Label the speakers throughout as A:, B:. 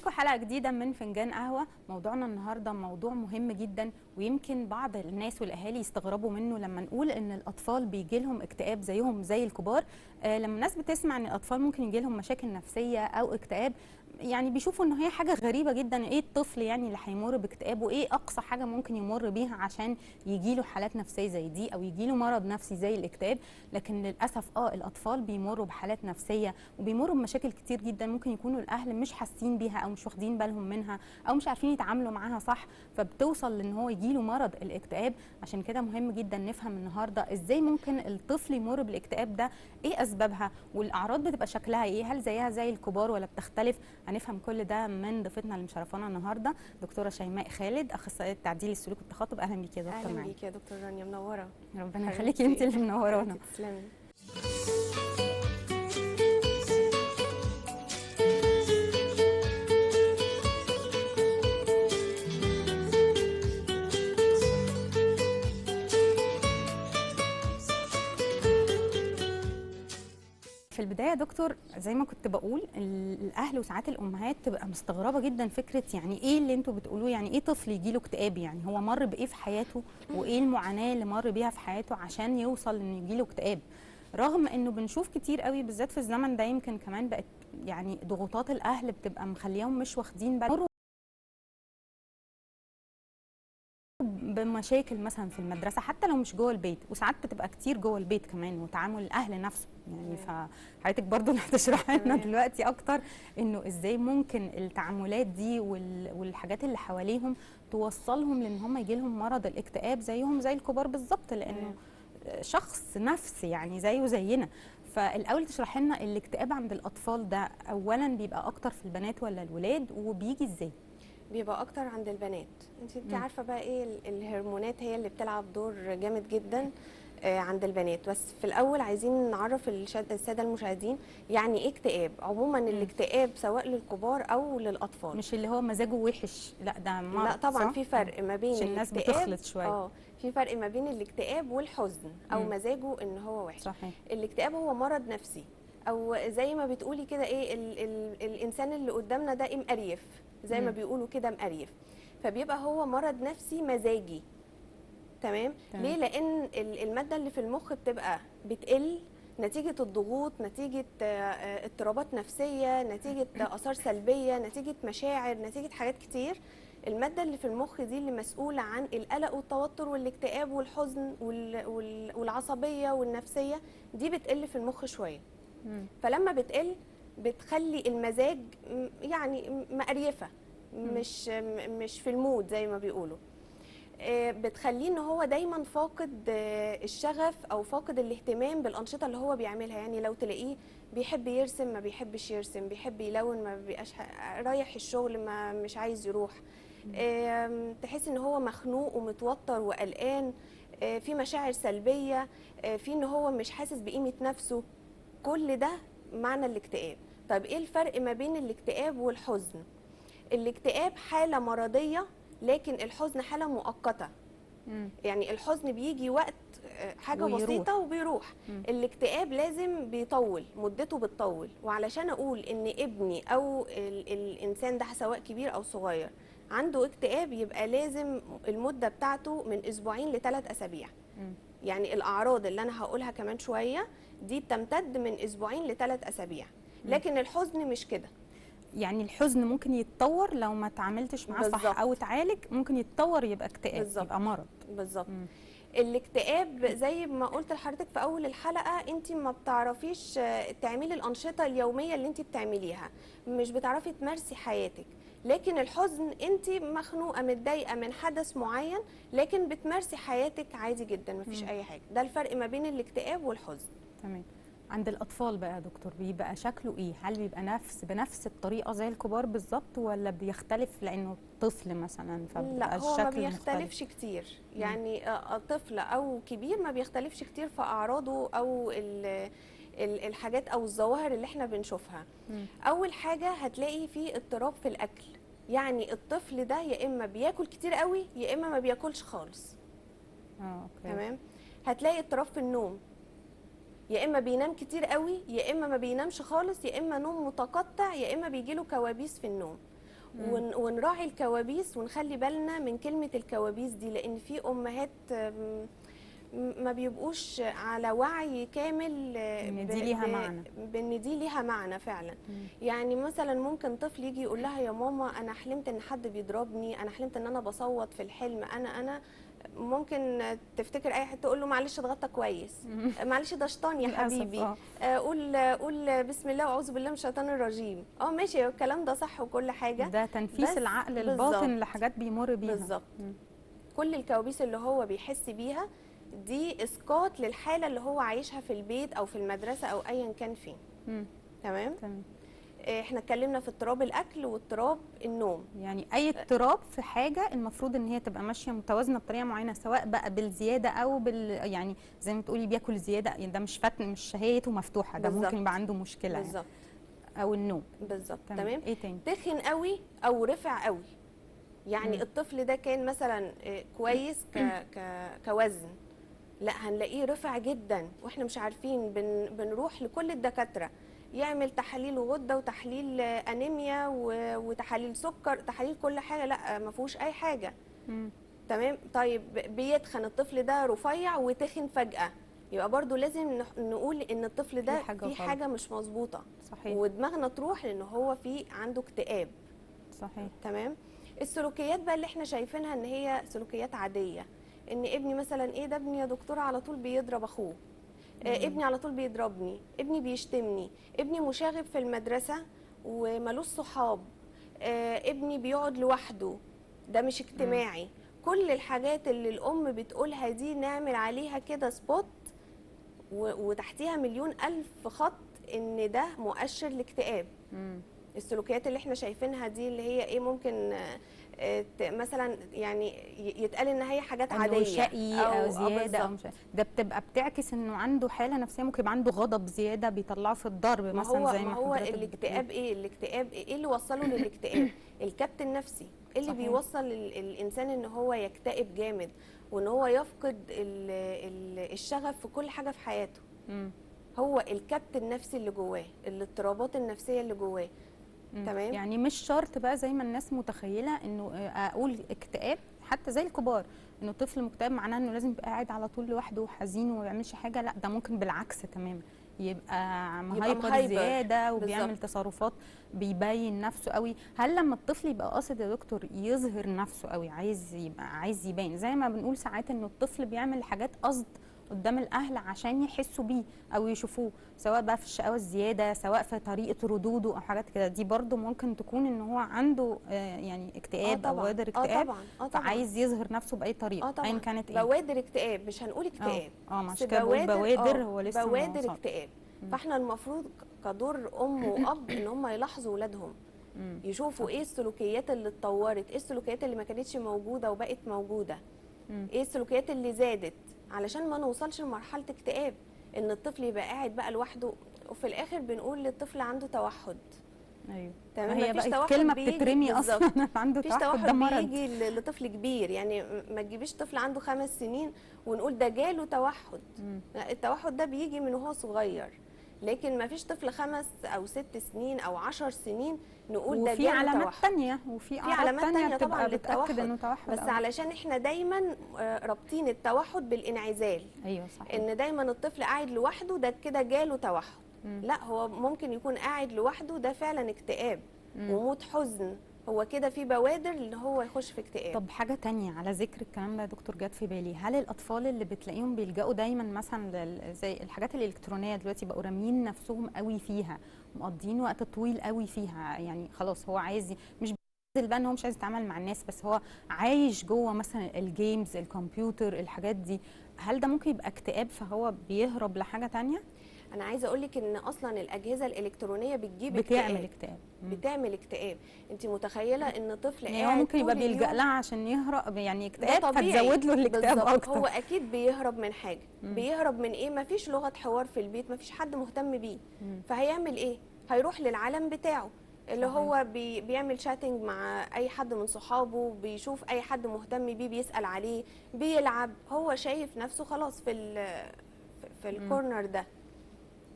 A: بيكم حلقة جديدة من فنجان قهوة. موضوعنا النهاردة موضوع مهم جدا، ويمكن بعض الناس والأهالي يستغربوا منه لما نقول إن الأطفال بيجي لهم اكتئاب زيهم زي الكبار. لما الناس بتسمع إن الأطفال ممكن يجي لهم مشاكل نفسية أو اكتئاب، يعني بيشوفوا إن هي حاجة غريبة جدا. إيه الطفل يعني اللي هيمر باكتئاب، وإيه أقصى حاجة ممكن يمر بيها عشان يجي له حالات نفسية زي دي أو يجي له مرض نفسي زي الاكتئاب؟ لكن للأسف الأطفال بيمروا بحالات نفسية وبيمروا بمشاكل كتير جدا، ممكن يكونوا الأهل مش حاسين بيها او مش واخدين بالهم منها او مش عارفين يتعاملوا معاها صح، فبتوصل لان هو يجيله مرض الاكتئاب. عشان كده مهم جدا نفهم النهارده ازاي ممكن الطفل يمر بالاكتئاب ده، ايه اسبابها، والاعراض بتبقى شكلها ايه، هل زيها زي الكبار ولا بتختلف؟ هنفهم كل ده من ضيفتنا اللي مشرفانا النهارده، دكتوره شيماء خالد، اخصائيه تعديل السلوك والتخاطب. اهلا بيكي يا دكتور.
B: اهلا بيكي يا دكتور رانيا، منوره.
A: ربنا يخليكي، انت اللي منورانا.
B: تسلمي.
A: في البدايه يا دكتور، زي ما كنت بقول، الاهل وساعات الامهات تبقى مستغربه جدا فكره يعني ايه اللي انتوا بتقولوه، يعني ايه طفل يجيله اكتئاب؟ يعني هو مر بايه في حياته، وايه المعاناه اللي مر بيها في حياته عشان يوصل انه يجيله اكتئاب؟ رغم انه بنشوف كتير قوي بالذات في الزمن ده، يمكن كمان بقت يعني ضغوطات الاهل بتبقى مخليهم مش واخدين بالهم بمشاكل مثلا في المدرسه حتى لو مش جوه البيت، وساعات بتبقى كتير جوه البيت كمان، وتعامل الاهل نفسه. يعني فحضرتك برضو اللي هتشرحي لنا دلوقتي اكتر انه ازاي ممكن التعاملات دي والحاجات اللي حواليهم توصلهم لان هم يجي لهم مرض الاكتئاب زيهم زي الكبار بالظبط، لانه شخص نفسي يعني زيه زينا. فالاول تشرحي لنا الاكتئاب عند الاطفال ده اولا بيبقى اكتر في البنات ولا الولاد، وبيجي ازاي؟
B: بيبقى اكتر عند البنات. انت عارفه بقى ايه، الهرمونات هي اللي بتلعب دور جامد جدا عند البنات. بس في الاول عايزين نعرف الساده المشاهدين يعني ايه اكتئاب. عموما الاكتئاب سواء للكبار او للاطفال،
A: مش اللي هو مزاجه وحش، لا ده مرض.
B: لا طبعا
A: صح؟
B: في فرق ما بين
A: الناس
B: الاكتئاب،
A: بتخلط شويه.
B: في فرق ما بين الاكتئاب والحزن او مزاجه ان هو وحش.
A: صحيح.
B: الاكتئاب هو مرض نفسي، او زي ما بتقولي كده ايه، ال الانسان اللي قدامنا ده ايه، مقريف، زي ما بيقولوا كده مقريف. فبيبقى هو مرض نفسي مزاجي. تمام. ليه؟ لان الماده اللي في المخ بتبقى بتقل نتيجه الضغوط، نتيجه اضطرابات نفسيه، نتيجه اثار سلبيه، نتيجه مشاعر، نتيجه حاجات كتير. الماده اللي في المخ دي اللي مسؤوله عن القلق والتوتر والاكتئاب والحزن والعصبيه والنفسيه، دي بتقل في المخ شويه. فلما بتقل بتخلي المزاج يعني مقريفه، مش في المود زي ما بيقولوا. بتخليه ان هو دايما فاقد الشغف او فاقد الاهتمام بالانشطه اللي هو بيعملها. يعني لو تلاقيه بيحب يرسم ما بيحبش يرسم، بيحب يلون ما بيبقاش رايح الشغل ما مش عايز يروح. تحس ان هو مخنوق ومتوتر وقلقان، في مشاعر سلبيه، في ان هو مش حاسس بقيمه نفسه. كل ده معنى الاكتئاب. طب ايه الفرق ما بين الاكتئاب والحزن؟ الاكتئاب حاله مرضيه، لكن الحزن حالة مؤقتة. يعني الحزن بيجي وقت حاجة بسيطة وبيروح. الاكتئاب لازم بيطول، مدته بتطول. وعلشان أقول إن ابني أو الإنسان ده سواء كبير أو صغير عنده اكتئاب، يبقى لازم المدة بتاعته من أسبوعين ل3 أسابيع. يعني الأعراض اللي أنا هقولها كمان شوية دي بتمتد من أسبوعين ل3 أسابيع. لكن الحزن مش كده.
A: يعني الحزن ممكن يتطور لو ما تعاملتش معاه صح او اتعالج، ممكن يتطور يبقى اكتئاب،
B: بالزبط.
A: يبقى مرض.
B: بالظبط. الاكتئاب زي ما قلت لحضرتك في اول الحلقه، انت ما بتعرفيش تعملي الانشطه اليوميه اللي انت بتعمليها، مش بتعرفي تمارسي حياتك. لكن الحزن انت مخنوقه متضايقه من حدث معين، لكن بتمارسي حياتك عادي جدا، مفيش اي حاجه. ده الفرق ما بين الاكتئاب والحزن.
A: تمام. عند الاطفال بقى يا دكتور بيبقى شكله ايه؟ هل بيبقى بنفس الطريقه زي الكبار بالظبط، ولا بيختلف لانه طفل مثلا
B: لا،
A: فبيبقى
B: هو ما
A: الشكل
B: بيختلفش
A: مختلف؟
B: كتير. يعني طفل او كبير ما بيختلفش كتير في اعراضه او الحاجات او الظواهر اللي احنا بنشوفها. اول حاجه هتلاقي فيه اضطراب في الاكل. يعني الطفل ده يا اما بياكل كتير قوي يا اما ما بياكلش خالص.
A: اوكي.
B: تمام. هتلاقي اضطراب في النوم، يا اما بينام كتير قوي يا اما ما بينامش خالص، يا اما نوم متقطع يا اما بيجيله كوابيس في النوم. ونراعي الكوابيس ونخلي بالنا من كلمة الكوابيس دي، لأن في أمهات ما بيبقوش على وعي كامل
A: ان دي ليها معنى،
B: بان دي ليها معنى فعلا. يعني مثلا ممكن طفل يجي يقول لها يا ماما انا حلمت ان حد بيضربني، انا حلمت ان انا بصوت في الحلم، انا ممكن تفتكر اي حد تقول له معلش اتغطى كويس، معلش ده شيطان يا حبيبي، قول بسم الله واعوذ بالله من الشيطان الرجيم. ماشي، الكلام ده صح وكل حاجه،
A: ده تنفيس العقل الباطن لحاجات بيمر بيها.
B: بالظبط. كل الكوابيس اللي هو بيحس بيها دي اسقاط للحاله اللي هو عايشها في البيت او في المدرسه او ايا كان فين. تمام. احنا اتكلمنا في اضطراب الاكل واضطراب النوم.
A: يعني اي اضطراب في حاجه المفروض ان هي تبقى ماشيه متوازنه بطريقه معينه، سواء بقى بالزياده او يعني زي ما تقولي بياكل زياده، يعني ده مش مش شهيته مفتوحه، ده ممكن يبقى عنده مشكله
B: بالظبط
A: يعني. او النوم.
B: بالظبط. تمام.
A: ايه تاني؟
B: تخن قوي او رفع قوي. يعني الطفل ده كان مثلا كويس كوزن، لا هنلاقيه رفع جدا واحنا مش عارفين، بنروح لكل الدكاتره يعمل تحاليل غده وتحليل انيميا وتحاليل سكر، تحاليل كل حاجه، لا ما فيهوش اي حاجه. تمام. طيب بيتخن الطفل ده رفيع وتخن فجاه، يبقى برضو لازم نقول ان الطفل ده في حاجه مش مظبوطه.
A: صحيح.
B: ودماغنا تروح لان هو في عنده اكتئاب.
A: صحيح.
B: تمام. السلوكيات بقى اللي احنا شايفينها ان هي سلوكيات عاديه، ان ابني مثلا ايه ده، ابني يا دكتوره على طول بيضرب اخوه، ابني على طول بيضربني، ابني بيشتمني، ابني مشاغب في المدرسه ومالوش صحاب، ابني بيقعد لوحده، ده مش اجتماعي. كل الحاجات اللي الام بتقولها دي نعمل عليها كده سبوت وتحتيها مليون الف خط ان ده مؤشر لاكتئاب. السلوكيات اللي احنا شايفينها دي اللي هي ايه، ممكن مثلا يعني يتقال ان هي حاجات عاديه،
A: شقي او زياده او مش، ده بتبقى بتعكس انه عنده حاله نفسيه، ممكن يبقى عنده غضب زياده بيطلعه في الضرب مثلا. زي ما
B: هو الاكتئاب ايه، الاكتئاب ايه اللي وصله للاكتئاب؟ الكبت النفسي اللي صحيح. بيوصل الانسان ان هو يكتئب جامد وان هو يفقد الشغف في كل حاجه في حياته. هو الكبت النفسي اللي جواه، الاضطرابات النفسيه اللي جواه. تمام.
A: يعني مش شرط بقى زي ما الناس متخيله انه اقول اكتئاب حتى زي الكبار، انه طفل مكتئب معناه انه لازم يبقى قاعد على طول لوحده وحزين وما بيعملش حاجه، لا ده ممكن بالعكس تماما، يبقى مهايبر زياده وبيعمل بالزبط. تصرفات بيبين نفسه قوي. هل لما الطفل يبقى قاصد يا دكتور يظهر نفسه قوي، عايز يبين، زي ما بنقول ساعات انه الطفل بيعمل حاجات قصد قدام الاهل عشان يحسوا بيه او يشوفوه، سواء بقى في الشقاوه الزياده، سواء في طريقه ردوده او حاجات كده، دي برضو ممكن تكون ان هو عنده يعني اكتئاب او بوادر اكتئاب.
B: طبعا.
A: فعايز يظهر نفسه باي طريقه ايا كانت ايه.
B: بوادر اكتئاب، مش هنقول اكتئاب،
A: مش كده بقول بوادر، هو لسه
B: بوادر اكتئاب. فاحنا المفروض كدور ام واب ان هم يلاحظوا اولادهم، يشوفوا ايه السلوكيات اللي اتطورت، ايه السلوكيات اللي ما كانتش موجوده وبقت موجوده، ايه السلوكيات اللي زادت، علشان ما نوصلش لمرحله اكتئاب ان الطفل يبقى قاعد بقى لوحده. وفي الاخر بنقول للطفل عنده توحد.
A: ايوه
B: تمام.
A: هي بقى الكلمه بتترمي اصلا عنده توحد، ده مرض.
B: بيجي لطفل كبير، يعني ما تجيبيش طفل عنده 5 سنين ونقول ده جاله توحد. لا، التوحد ده بيجي من وهو صغير، لكن ما فيش طفل 5 أو 6 سنين او 10 سنين نقول ده جاله توحد.
A: علامات تانية، وفي علامات تانية
B: طبعا
A: بتأكد انه توحد،
B: بس علشان احنا دايما رابطين التوحد بالانعزال.
A: ايوه صحيح.
B: ان دايما الطفل قاعد لوحده ده كده جاله توحد. لا، هو ممكن يكون قاعد لوحده ده فعلا اكتئاب وموت حزن، هو كده في بوادر اللي هو يخش في اكتئاب.
A: طب حاجه تانية على ذكر الكلام ده يا دكتور جات في بالي، هل الاطفال اللي بتلاقيهم بيلجأوا دايما مثلا زي الحاجات الالكترونيه دلوقتي بقوا راميين نفسهم قوي فيها، مقضيين وقت طويل قوي فيها، يعني خلاص هو عايز مش بقى ان هو مش عايز يتعامل مع الناس، بس هو عايش جوه مثلا الجيمز، الكمبيوتر، الحاجات دي، هل ده ممكن يبقى اكتئاب فهو بيهرب لحاجه تانية؟
B: انا عايزه اقول لك ان اصلا الاجهزه الالكترونيه بتعمل اكتئاب. انت متخيله ان طفل
A: يعني هو ممكن يبقى بيلجأ لها عشان يهرب، يعني اكتئاب فتزود له الاكتئاب اكتر.
B: هو اكيد بيهرب من حاجه. بيهرب من ايه؟ مفيش لغه حوار في البيت، مفيش حد مهتم بيه. فهيعمل ايه؟ هيروح للعالم بتاعه اللي صحيح. هو بيعمل شاتنج مع اي حد من صحابه، بيشوف اي حد مهتم بيه بيسأل عليه، بيلعب، هو شايف نفسه خلاص في الكورنر ده.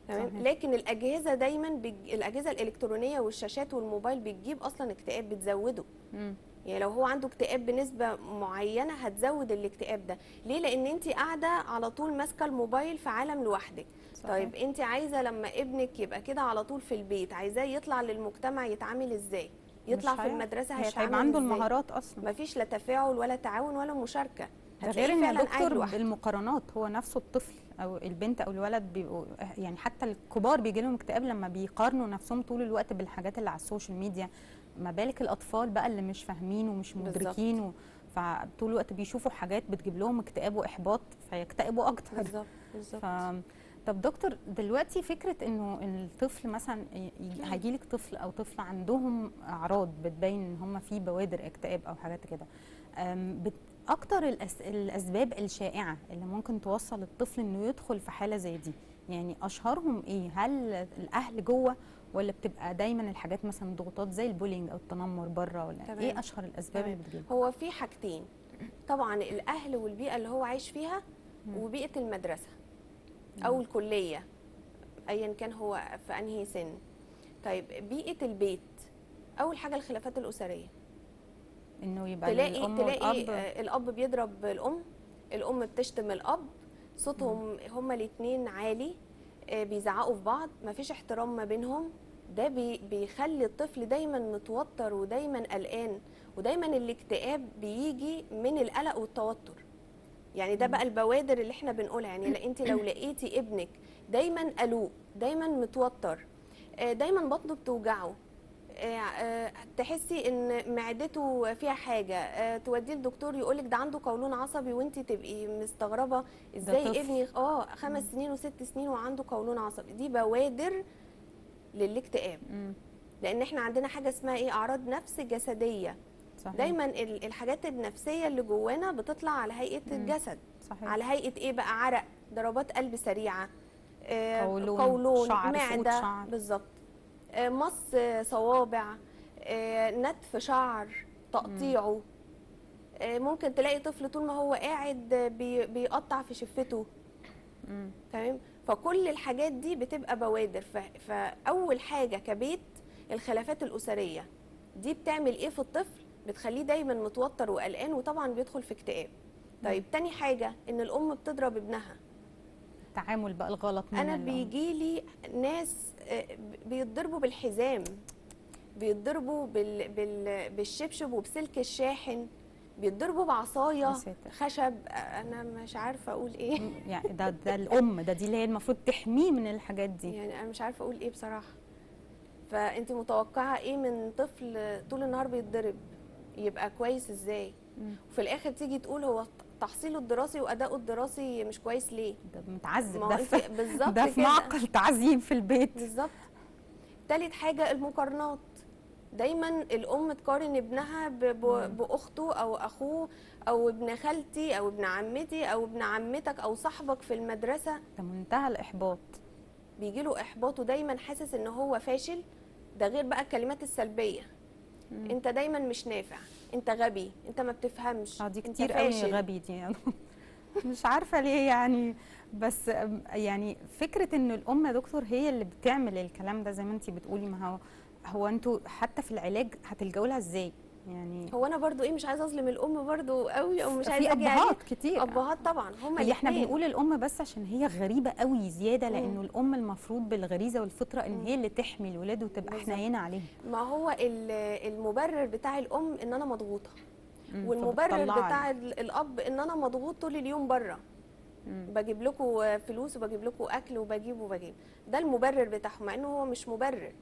B: تمام.
A: صحيح.
B: لكن الاجهزه دايما الاجهزه الالكترونيه والشاشات والموبايل بتجيب اصلا اكتئاب، بتزوده.
A: مم.
B: يعني لو هو عنده اكتئاب بنسبه معينه هتزود الاكتئاب ده. ليه؟ لان انت قاعده على طول ماسكه الموبايل في عالم لوحدك.
A: صحيح.
B: طيب انت عايزه لما ابنك يبقى كده على طول في البيت، عايزاه يطلع للمجتمع يتعامل ازاي؟ يطلع
A: مش
B: في المدرسه
A: مش هيبقى
B: هيتعامل
A: عنده
B: ازاي؟
A: المهارات اصلا.
B: مفيش لا تفاعل ولا تعاون ولا مشاركه،
A: ده
B: هتلاقيه
A: غير ان يا
B: فعلا قاعد
A: دكتور
B: لوحده.
A: بالمقارنات، هو نفسه الطفل او البنت او الولد بيبقوا يعني حتى الكبار بيجي لهم اكتئاب لما بيقارنوا نفسهم طول الوقت بالحاجات اللي على السوشيال ميديا، ما بالك الاطفال بقى اللي مش فاهمين ومش مدركين فطول الوقت بيشوفوا حاجات بتجيب لهم اكتئاب واحباط فيكتئبوا اكتر.
B: بالظبط بالظبط.
A: طب دكتور، دلوقتي فكره انه الطفل مثلا هيجيلك طفل او طفله عندهم اعراض بتبين ان هم في بوادر اكتئاب او حاجات كده، اكتر الاسباب الشائعه اللي ممكن توصل الطفل انه يدخل في حاله زي دي، يعني اشهرهم ايه؟ هل الاهل جوه ولا بتبقى دايما الحاجات مثلا ضغوطات زي البولينج او التنمر بره، ولا
B: تمام.
A: ايه اشهر الاسباب
B: تمام.
A: اللي بتجيب؟
B: هو في حاجتين طبعا، الاهل والبيئه اللي هو عايش فيها، وبيئه المدرسه او الكليه ايا كان هو في انهي سن. طيب بيئه البيت، اول حاجه الخلافات الاسريه.
A: انه يبقى
B: تلاقي
A: الام
B: تلاقي
A: والاب
B: الاب بيضرب الام بتشتم الاب، صوتهم هما الاثنين عالي، بيزعقوا في بعض، مفيش احترام ما بينهم. ده بيخلي الطفل دايما متوتر ودايما قلقان، ودايما الاكتئاب بيجي من القلق والتوتر. يعني ده بقى البوادر اللي احنا بنقولها. يعني لا، انت لو لقيتي ابنك دايما قلق، دايما متوتر، دايما بطنه بتوجعه، تحسي ان معدته فيها حاجه، توديه للدكتور يقولك ده عنده قولون عصبي، وانت تبقي مستغربه ازاي ابني 5 سنين و6 سنين وعنده قولون عصبي. دي بوادر للاكتئاب. لان احنا عندنا حاجه اسمها ايه؟ اعراض نفس جسديه. صحيح. دايما الحاجات النفسيه اللي جوانا بتطلع على هيئه الجسد. صحيح. على هيئه ايه بقى؟ عرق، ضربات قلب سريعه، قولون،
A: شعر،
B: معده.
A: شعر.
B: بالظبط. مص صوابع، نتف شعر، تقطيعه. ممكن تلاقي طفل طول ما هو قاعد بيقطع في شفته. تمام. فكل الحاجات دي بتبقى بوادر. فاول حاجه كبيت الخلافات الاسريه دي بتعمل ايه في الطفل؟ بتخليه دايما متوتر وقلقان، وطبعا بيدخل في اكتئاب. طيب تاني حاجه ان الام بتضرب ابنها.
A: التعامل بقى الغلط من
B: انا بيجيلي ناس بيتضربوا بالحزام، بيتضربوا بالشبشب وبسلك الشاحن، بيتضربوا بعصايه خشب. انا مش عارفه اقول ايه.
A: يعني ده الام دي اللي هي المفروض تحميه من الحاجات دي.
B: يعني انا مش عارفه اقول ايه بصراحه. فانت متوقعه ايه من طفل طول النهار بيتضرب؟ يبقى كويس ازاي؟ وفي الاخر تيجي تقول هو تحصيله الدراسي واداؤه الدراسي مش كويس ليه؟
A: ده متعذب،
B: بالظبط
A: ده في معقل تعذيب في البيت.
B: بالظبط. تالت حاجه المقارنات. دايما الام تقارن ابنها باخته او اخوه او ابن خالتي او ابن عمتي او ابن عمتك او صاحبك في المدرسه.
A: ده منتهى الاحباط.
B: بيجي له احباط ودايما حاسس ان هو فاشل. ده غير بقى الكلمات السلبيه. انت دايما مش نافع، انت غبي، انت ما بتفهمش،
A: دي كتير قوي غبي دي. مش عارفه ليه يعني. بس يعني فكره ان الام يا دكتور هي اللي بتعمل الكلام ده زي ما انت بتقولي، ما هو انتوا حتى في العلاج هتلجأوا لها ازاي؟ يعني
B: هو انا برضو مش عايزه اظلم الام برضو قوي، او مش عايزه
A: اجي عليها. في ابهات كتير.
B: ابهات طبعا هم
A: هي احنا بنقول الام بس عشان هي غريبه قوي زياده، لانه الام المفروض بالغريزه والفطره ان هي اللي تحمي الولاد وتبقى حنينه عليهم.
B: ما هو المبرر بتاع الام ان انا مضغوطه، والمبرر بتاع الاب ان انا مضغوط طول اليوم بره، بجيب لكم فلوس وبجيب لكم اكل وبجيب. ده المبرر بتاعهم، مع انه هو مش مبرر.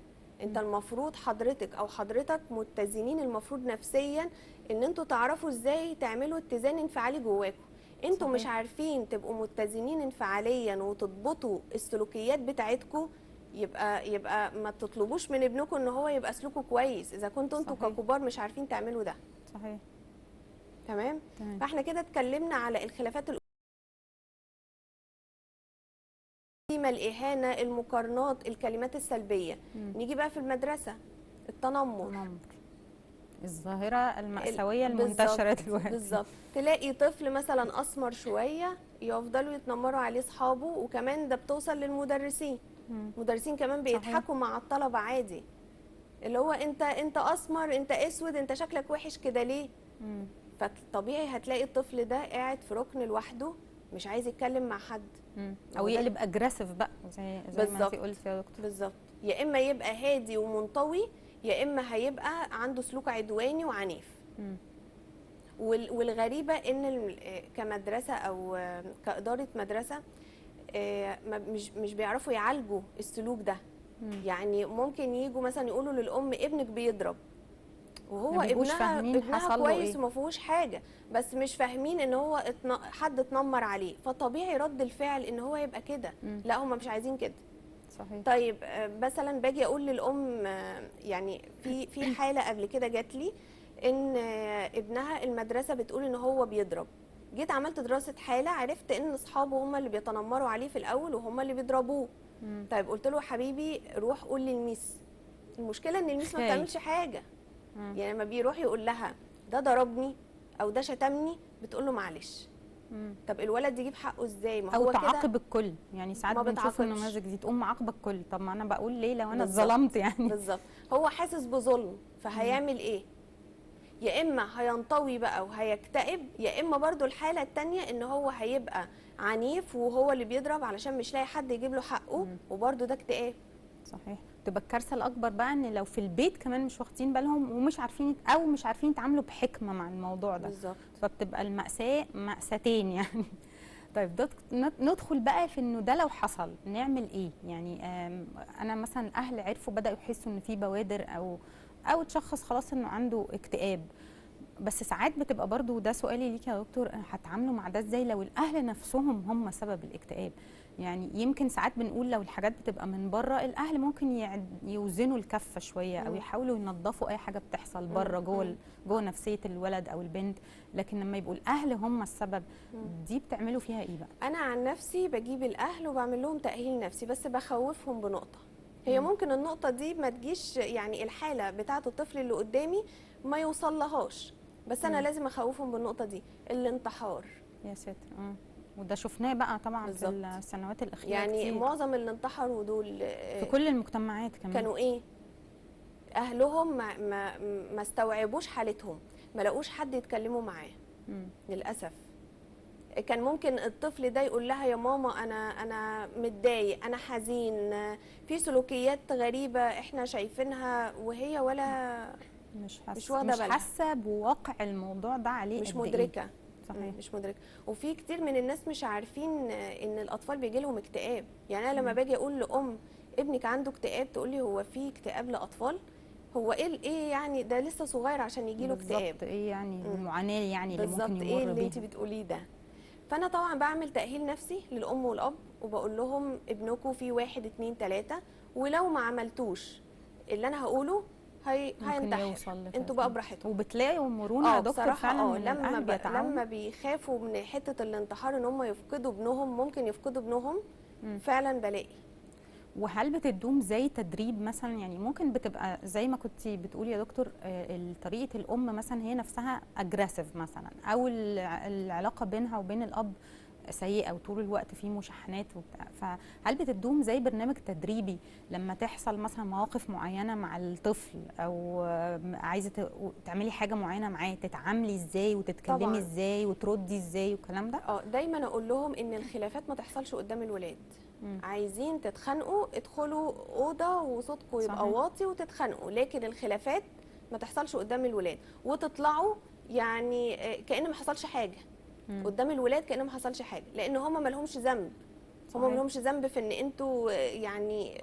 B: انت المفروض حضرتك او حضرتك متزنين المفروض نفسيا، ان انتوا تعرفوا ازاي تعملوا اتزان انفعالي جواكم. انتوا مش عارفين تبقوا متزنين انفعاليا وتضبطوا السلوكيات بتاعتكم، يبقى ما تطلبوش من ابنكم ان هو يبقى سلوكه كويس اذا كنتوا انتوا ككبار مش عارفين تعملوا ده.
A: صحيح.
B: تمام. فاحنا كده اتكلمنا على الخلافات الإهانة، المقارنات، الكلمات السلبية. نيجي بقى في المدرسة، التنمر.
A: الظاهرة المأساوية المنتشرة دلوقتي.
B: بالظبط. تلاقي طفل مثلا أسمر شوية يفضلوا يتنمروا عليه أصحابه، وكمان ده بتوصل للمدرسين. مدرسين كمان بيضحكوا مع الطلبه عادي، اللي هو انت اسمر، انت اسود، انت شكلك وحش كده ليه. فطبيعي هتلاقي الطفل ده قاعد في ركن لوحده مش عايز يتكلم مع حد،
A: او يقلب اجريسيف بقى زي ما انت قلتي يا دكتور.
B: بالظبط، يا اما يبقى هادي ومنطوي، يا اما هيبقى عنده سلوك عدواني وعنيف. والغريبه ان كمدرسه او كاداره مدرسه مش بيعرفوا يعالجوا السلوك ده. يعني ممكن يجوا مثلا يقولوا للام ابنك بيضرب، وهو ابنها كويس وما فيهوش حاجه، بس مش فاهمين ان هو حد اتنمر عليه، فطبيعي رد الفعل ان هو يبقى كده. لا هم مش عايزين كده.
A: صحيح.
B: طيب مثلا باجي اقول للام يعني في حاله قبل كده جات لي ان ابنها المدرسه بتقول ان هو بيضرب. جيت عملت دراسه حاله، عرفت ان اصحابه هم اللي بيتنمروا عليه في الاول وهم اللي بيضربوه. طيب قلت له حبيبي روح قول للميس. المشكله ان الميس ما بتعملش حاجه. يعني لما بيروح يقول لها ده ضربني او ده شتمني، بتقول له معلش. طب الولد يجيب حقه ازاي؟ ما هو
A: او تعاقب الكل، يعني ساعات بنشوف
B: بتعاقبش.
A: النماذج دي تقوم معاقبه الكل. طب ما انا بقول ليه لو انا اتظلمت يعني؟
B: بالظبط، هو حاسس بظلم فهيعمل ايه؟ يا اما هينطوي بقى وهيكتئب، يا اما برضو الحاله الثانيه ان هو هيبقى عنيف وهو اللي بيضرب علشان مش لاقي حد يجيب له حقه، وبرضو ده اكتئاب.
A: صحيح. تبقى الكارثه الاكبر بقى ان لو في البيت كمان مش واخدين بالهم ومش عارفين او مش عارفين يتعاملوا بحكمه مع الموضوع ده.
B: بالظبط.
A: فبتبقى المأساة مأساتين يعني. طيب ندخل بقى في انه ده لو حصل نعمل ايه؟ يعني انا مثلا اهل عرفوا بدأوا يحسوا ان في بوادر او تشخص خلاص انه عنده اكتئاب، بس ساعات بتبقى برضو، وده سؤالي ليك يا دكتور، هتعاملوا مع ده ازاي لو الاهل نفسهم هم سبب الاكتئاب؟ يعني يمكن ساعات بنقول لو الحاجات بتبقى من بره، الاهل ممكن يوزنوا الكفه شويه او يحاولوا ينظفوا اي حاجه بتحصل بره جوه نفسيه الولد او البنت، لكن لما يبقوا الاهل هم السبب، دي بتعملوا فيها ايه بقى؟
B: انا عن نفسي بجيب الاهل وبعمل لهم تاهيل نفسي، بس بخوفهم بنقطه. هي ممكن النقطه دي ما تجيش، يعني الحاله بتاعه الطفل اللي قدامي ما يوصلهاش، بس انا لازم اخوفهم بالنقطه دي، الانتحار.
A: يا ساتر. وده شفناه بقى طبعا بالزبط. في السنوات الاخيره
B: يعني
A: كتير.
B: معظم اللي دول
A: في كل المجتمعات كمان
B: كانوا ايه؟ اهلهم ما استوعبوش حالتهم، ما لقوش حد يتكلموا معاه. للاسف كان ممكن الطفل ده يقول لها يا ماما انا متضايق، انا حزين، في سلوكيات غريبه احنا شايفينها، وهي ولا
A: مش واخده بالها، مش حاسه بواقع الموضوع ده عليه،
B: مش مدركه.
A: صحيح.
B: مش مدركه. وفي كتير من الناس مش عارفين ان الاطفال بيجي لهم اكتئاب. يعني انا لما باجي اقول لام ابنك عنده اكتئاب، تقول لي هو في اكتئاب لاطفال؟ هو ايه يعني ده لسه صغير عشان يجي له اكتئاب؟
A: بالظبط. ايه يعني المعاناه يعني اللي ممكن يمر بيها؟
B: ايه اللي انت بتقوليه ده؟ فانا طبعا بعمل تاهيل نفسي للام والاب، وبقول لهم ابنكم فيه 1 2 3، ولو ما عملتوش اللي انا هقوله هينتحر، انتوا بقى براحتكم.
A: وبتلاقوا مرونه يا دكتور فعلا من
B: الاهل لما بيخافوا من حته الانتحار ان هم يفقدوا ابنهم، ممكن يفقدوا ابنهم. فعلا بلاقي.
A: وهل بتدوم زي تدريب مثلا؟ يعني ممكن بتبقى زي ما كنت بتقولي يا دكتور، طريقه الام مثلا هي نفسها اجريسيف مثلا، او العلاقه بينها وبين الاب سيئه وطول الوقت في مشاحنات وبتاع، فهل بتدوم زي برنامج تدريبي لما تحصل مثلا مواقف معينه مع الطفل، او عايزه تعملي حاجه معينه معاه، تتعاملي ازاي وتتكلمي طبعا ازاي وتردي ازاي والكلام ده؟
B: دايما اقول لهم ان الخلافات ما تحصلش قدام الولاد. عايزين تتخانقوا ادخلوا اوضه وصوتكم يبقى واطي وتتخانقوا، لكن الخلافات ما تحصلش قدام الولاد، وتطلعوا يعني كأن ما حصلش حاجه قدام الولاد، كأن ما حصلش حاجه، لان هم ما لهمش ذنب. هم ما لهمش ذنب في ان انتوا يعني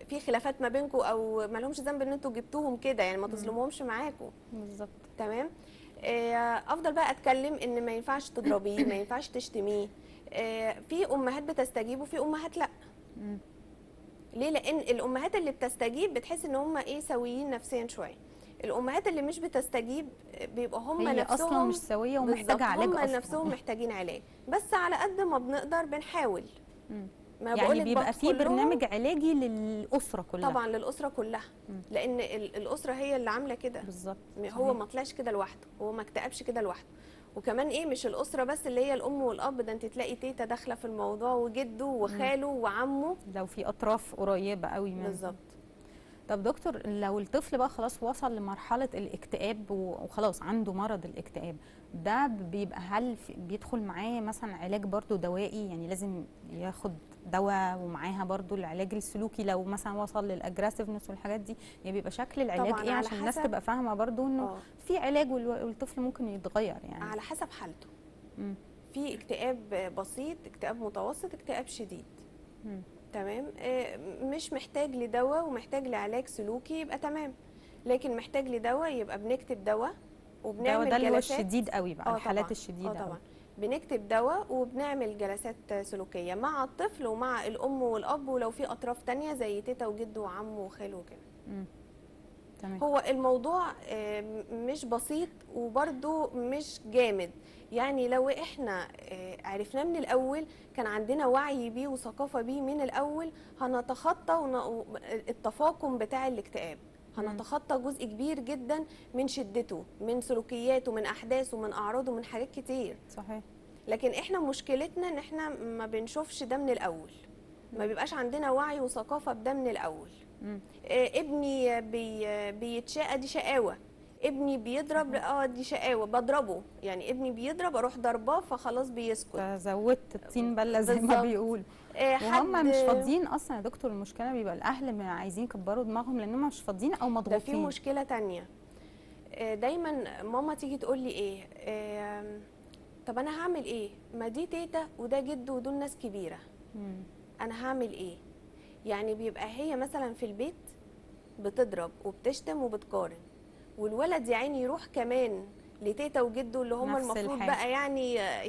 B: في خلافات ما بينكم، او ما لهمش ذنب ان انتوا جبتوهم كده، يعني ما تظلموهمش معاكم.
A: بالظبط.
B: تمام. افضل بقى اتكلم ان ما ينفعش تضربيه، ما ينفعش تشتميه. في امهات بتستجيب وفي امهات لا. ليه؟ لان الامهات اللي بتستجيب بتحس ان هم سويين نفسيا شويه. الامهات اللي مش بتستجيب بيبقى هم نفسهم
A: اصلا مش سويه ومحتاجه علاج
B: هم
A: اصلا.
B: نفسهم محتاجين علاج، بس على قد ما بنقدر بنحاول.
A: ما يعني بيبقى في برنامج علاجي للاسره كلها؟
B: طبعا للاسره كلها. لان الاسره هي اللي عامله كده.
A: بالظبط.
B: هو ما طلعش كده لوحده، هو ما اكتئبش كده لوحده. وكمان ايه، مش الاسره بس اللي هي الام والاب، ده انت تلاقي تيتا داخله في الموضوع وجده وخاله وعمه.
A: لو في اطراف قريبه قوي منه.
B: بالظبط.
A: طب دكتور، لو الطفل بقى خلاص وصل لمرحله الاكتئاب وخلاص عنده مرض الاكتئاب ده، بيبقى هل بيدخل معاه مثلا علاج برضو دوائي؟ يعني لازم ياخد دواء ومعاها برضو العلاج السلوكي لو مثلا وصل للاجريسيفنس والحاجات دي؟ يعني بيبقى شكل العلاج
B: طبعاً
A: ايه
B: على
A: عشان الناس
B: حسب.
A: تبقى فاهمه برضو انه في علاج والطفل ممكن يتغير يعني.
B: على حسب حالته.
A: مم.
B: في اكتئاب بسيط، اكتئاب متوسط، اكتئاب شديد.
A: مم.
B: تمام. مش محتاج لدواء ومحتاج لعلاج سلوكي يبقى تمام، لكن محتاج لدواء يبقى بنكتب دواء وبنعمل
A: ده اللي هو
B: جلسات.
A: الشديد قوي بقى، الحالات
B: طبعا.
A: الشديده
B: طبعا
A: قوي.
B: بنكتب دواء وبنعمل جلسات سلوكيه مع الطفل ومع الام والاب، ولو في اطراف تانية زي تيتا وجده وعمه وخاله وكده.
A: تمام.
B: هو الموضوع مش بسيط وبرده مش جامد. يعني لو احنا عرفناه من الاول، كان عندنا وعي بيه وثقافه بيه من الاول، هنتخطى التفاقم بتاع الاكتئاب. هنتخطى جزء كبير جدا من شدته، من سلوكياته، من احداثه، من اعراضه، من حاجات كتير.
A: صحيح.
B: لكن احنا مشكلتنا ان احنا ما بنشوفش ده من الاول، ما بيبقاش عندنا وعي وثقافه بده من الاول. ابني بيتشقى، دي شقاوه. ابني بيضرب، دي شقاوه، بضربه. يعني ابني بيضرب اروح ضرباه فخلاص بيسكت.
A: زودت الطين بله زي ما بيقولوا. وهم مش فاضيين اصلا يا دكتور. المشكله بيبقى الاهل عايزين يكبروا دماغهم لانهم مش فاضيين او مضغوطين.
B: ده في مشكله تانية. دايما ماما تيجي تقول لي ايه، طب انا هعمل ايه؟ ما دي تيتا وده جد ودول ناس كبيره. انا هعمل ايه؟ يعني بيبقى هي مثلا في البيت بتضرب وبتشتم وبتقارن، والولد يا عيني يروح كمان لتيتا وجده اللي هم المفروض بقى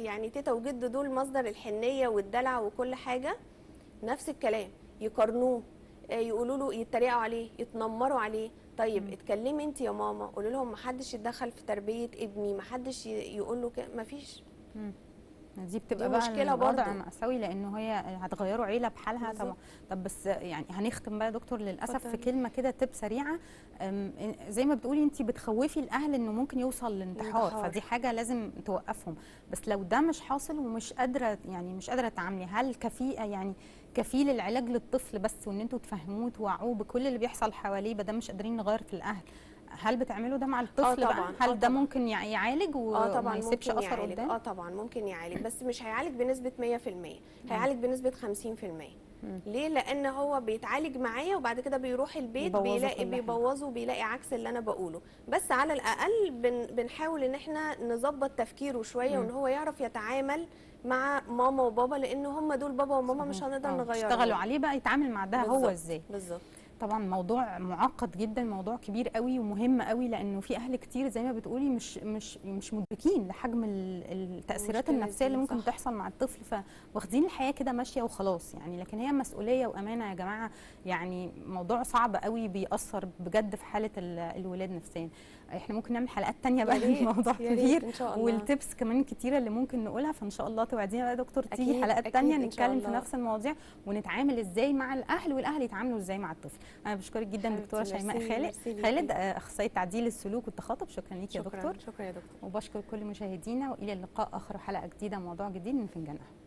B: يعني تيتا وجده دول مصدر الحنيه والدلع وكل حاجه. نفس الكلام، يقارنوه، يقولوا له، يتريقوا عليه، يتنمروا عليه. طيب اتكلمي انت يا ماما، قولي لهم ما حدش يتدخل في تربيه ابني، ما حدش يقول له كده، ما فيش.
A: دي بتبقى بقى الوضع مأساوي، لانه هي هتغيروا عيله بحالها طبعا. طب بس يعني هنختم بقى يا دكتور للاسف في كلمه كده تب سريعه. زي ما بتقولي انت بتخوفي الاهل انه ممكن يوصل لانتحار، فدي حاجه لازم توقفهم. بس لو ده مش حاصل ومش قادره، يعني مش قادره تعاملي، هل كفيل العلاج للطفل بس، وان انتوا تفهموه توعوه بكل اللي بيحصل حواليه بدل مش قادرين نغير في الاهل؟ هل بتعملوا ده مع الطفل
B: طبعا.
A: بقى؟ هل ده ممكن يعالج
B: طبعا
A: وما يسيبش اثر قدام؟
B: طبعا ممكن يعالج، بس مش هيعالج بنسبه 100%، هيعالج بنسبه 50%. ليه؟ لان هو بيتعالج معايا وبعد كده بيروح البيت بيبوظه وبيلاقي عكس اللي انا بقوله. بس على الاقل بنحاول ان احنا نظبط تفكيره شويه، وان هو يعرف يتعامل مع ماما وبابا، لان هم دول بابا وماما، مش هنقدر نغيرهم.
A: اشتغلوا عليه بقى يتعامل مع ده هو ازاي.
B: بالظبط.
A: طبعا موضوع معقد جدا، موضوع كبير قوي ومهم قوي، لانه في اهل كتير زي ما بتقولي مش مدركين لحجم التاثيرات النفسيه اللي ممكن تحصل مع الطفل، فواخدين الحياه كده ماشيه وخلاص يعني. لكن هي مسؤوليه وامانه يا جماعه، يعني موضوع صعب قوي بيأثر بجد في حاله الولاد نفسيا. احنا ممكن نعمل حلقات تانية بقى، الموضوع كبير والتبس كمان كتيره اللي ممكن نقولها، فان شاء الله توعدينا بقى يا دكتور تيجي حلقات تانية نتكلم في نفس المواضيع ونتعامل ازاي مع الاهل والاهل يتعاملوا ازاي مع الطفل. انا بشكرك جدا دكتوره شيماء خالد، اخصائيه تعديل السلوك والتخاطب. شكرا ليك يا دكتور.
B: شكرا يا دكتور.
A: وبشكر كل مشاهدينا، والى اللقاء اخر حلقه جديده موضوع جديد من فنجان قهوة.